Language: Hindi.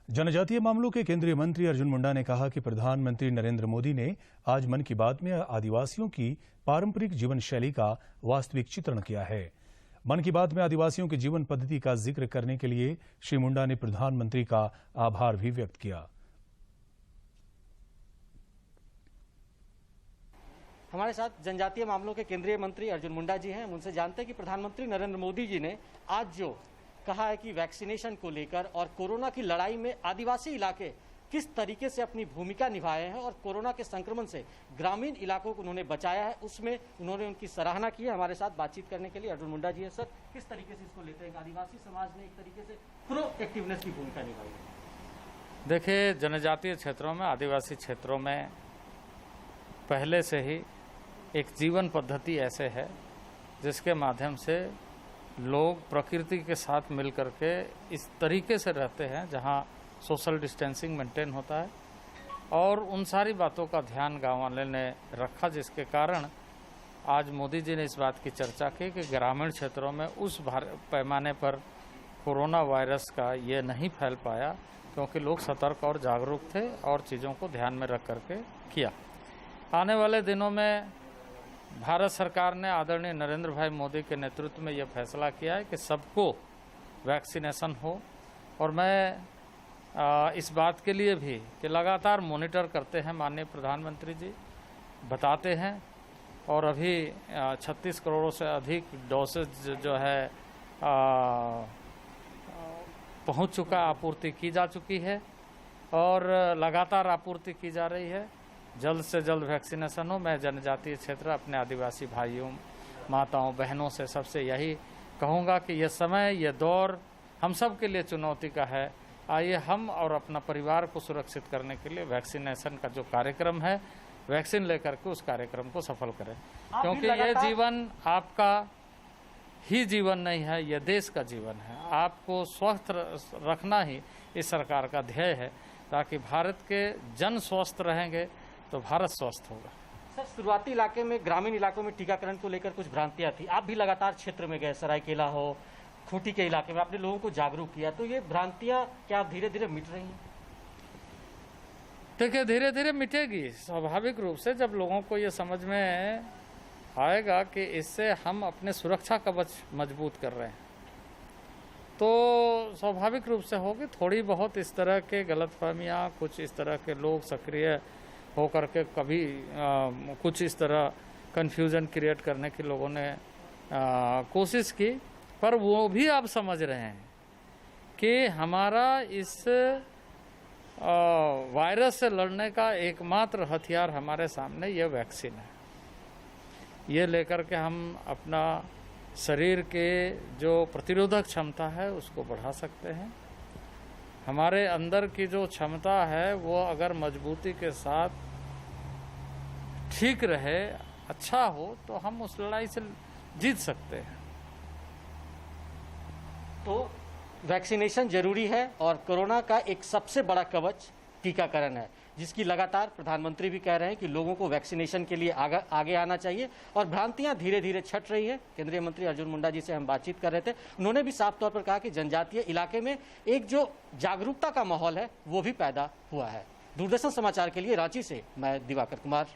जनजातीय मामलों के केंद्रीय मंत्री अर्जुन मुंडा ने कहा कि प्रधानमंत्री नरेंद्र मोदी ने आज मन की बात में आदिवासियों की पारंपरिक जीवन शैली का वास्तविक चित्रण किया है। मन की बात में आदिवासियों की जीवन पद्धति का जिक्र करने के लिए श्री मुंडा ने प्रधानमंत्री का आभार भी व्यक्त किया। हमारे साथ जनजातीय मामलों के केंद्रीय मंत्री अर्जुन मुंडा जी हैं। हम उनसे जानते हैं कि प्रधानमंत्री नरेंद्र मोदी जी ने आज जो कहा है कि वैक्सीनेशन को लेकर और कोरोना की लड़ाई में आदिवासी इलाके किस तरीके से अपनी भूमिका निभाए हैं और कोरोना के संक्रमण से ग्रामीण इलाकों को उन्होंने बचाया है, उसमें उन्होंने उनकी सराहना की है। हमारे साथ बातचीत करने के लिए अर्जुन मुंडा जी है। सर, किस तरीके से इसको लेते हैं? आदिवासी समाज ने एक तरीके से प्रोएक्टिवनेस की भूमिका निभाई है। देखिए, जनजातीय क्षेत्रों में, आदिवासी क्षेत्रों में पहले से ही एक जीवन पद्धति ऐसे है जिसके माध्यम से लोग प्रकृति के साथ मिलकर के इस तरीके से रहते हैं जहां सोशल डिस्टेंसिंग मेंटेन होता है, और उन सारी बातों का ध्यान गांव वाले ने रखा, जिसके कारण आज मोदी जी ने इस बात की चर्चा की कि ग्रामीण क्षेत्रों में उस पैमाने पर कोरोना वायरस का ये नहीं फैल पाया क्योंकि लोग सतर्क और जागरूक थे और चीज़ों को ध्यान में रख करके किया। आने वाले दिनों में भारत सरकार ने आदरणीय नरेंद्र भाई मोदी के नेतृत्व में यह फैसला किया है कि सबको वैक्सीनेशन हो, और मैं इस बात के लिए भी कि लगातार मॉनिटर करते हैं माननीय प्रधानमंत्री जी, बताते हैं, और अभी 36 करोड़ से अधिक डोसेज जो है पहुंच चुका, आपूर्ति की जा चुकी है और लगातार आपूर्ति की जा रही है। जल्द से जल्द वैक्सीनेशन हो। मैं जनजातीय क्षेत्र अपने आदिवासी भाइयों, माताओं, बहनों से सबसे यही कहूँगा कि यह समय, यह दौर हम सब के लिए चुनौती का है। आइए हम और अपना परिवार को सुरक्षित करने के लिए वैक्सीनेशन का जो कार्यक्रम है, वैक्सीन लेकर के उस कार्यक्रम को सफल करें, क्योंकि यह जीवन आपका ही जीवन नहीं है, यह देश का जीवन है। आपको स्वस्थ रखना ही इस सरकार का ध्येय है, ताकि भारत के जन स्वस्थ रहेंगे तो भारत स्वस्थ होगा। सर, शुरुआती इलाके में, ग्रामीण इलाकों में टीकाकरण को लेकर कुछ भ्रांतियां थी। आप भी लगातार क्षेत्र में गए, सरायकेला हो, खूंटी के इलाके में आपने लोगों को जागरूक किया, तो ये भ्रांतियां क्या धीरे धीरे मिट रही हैं? देखिए, धीरे धीरे मिटेगी स्वाभाविक रूप से, जब लोगों को ये समझ में आएगा कि इससे हम अपने सुरक्षा कवच मजबूत कर रहे हैं, तो स्वाभाविक रूप से होगी। थोड़ी बहुत इस तरह के गलतफहमियां, कुछ इस तरह के लोग सक्रिय होकर के कभी कुछ इस तरह कन्फ्यूजन क्रिएट करने की लोगों ने कोशिश की, पर वो भी आप समझ रहे हैं कि हमारा इस वायरस से लड़ने का एकमात्र हथियार हमारे सामने ये वैक्सीन है। ये लेकर के हम अपना शरीर के जो प्रतिरोधक क्षमता है उसको बढ़ा सकते हैं। हमारे अंदर की जो क्षमता है वो अगर मजबूती के साथ ठीक रहे, अच्छा हो, तो हम उस लड़ाई से जीत सकते हैं। तो वैक्सीनेशन जरूरी है और कोरोना का एक सबसे बड़ा कवच टीकाकरण है, जिसकी लगातार प्रधानमंत्री भी कह रहे हैं कि लोगों को वैक्सीनेशन के लिए आगे आना चाहिए, और भ्रांतियां धीरे धीरे छट रही है। केंद्रीय मंत्री अर्जुन मुंडा जी से हम बातचीत कर रहे थे, उन्होंने भी साफ तौर पर कहा कि जनजातीय इलाके में एक जो जागरूकता का माहौल है वो भी पैदा हुआ है। दूरदर्शन समाचार के लिए रांची से मैं दिवाकर कुमार।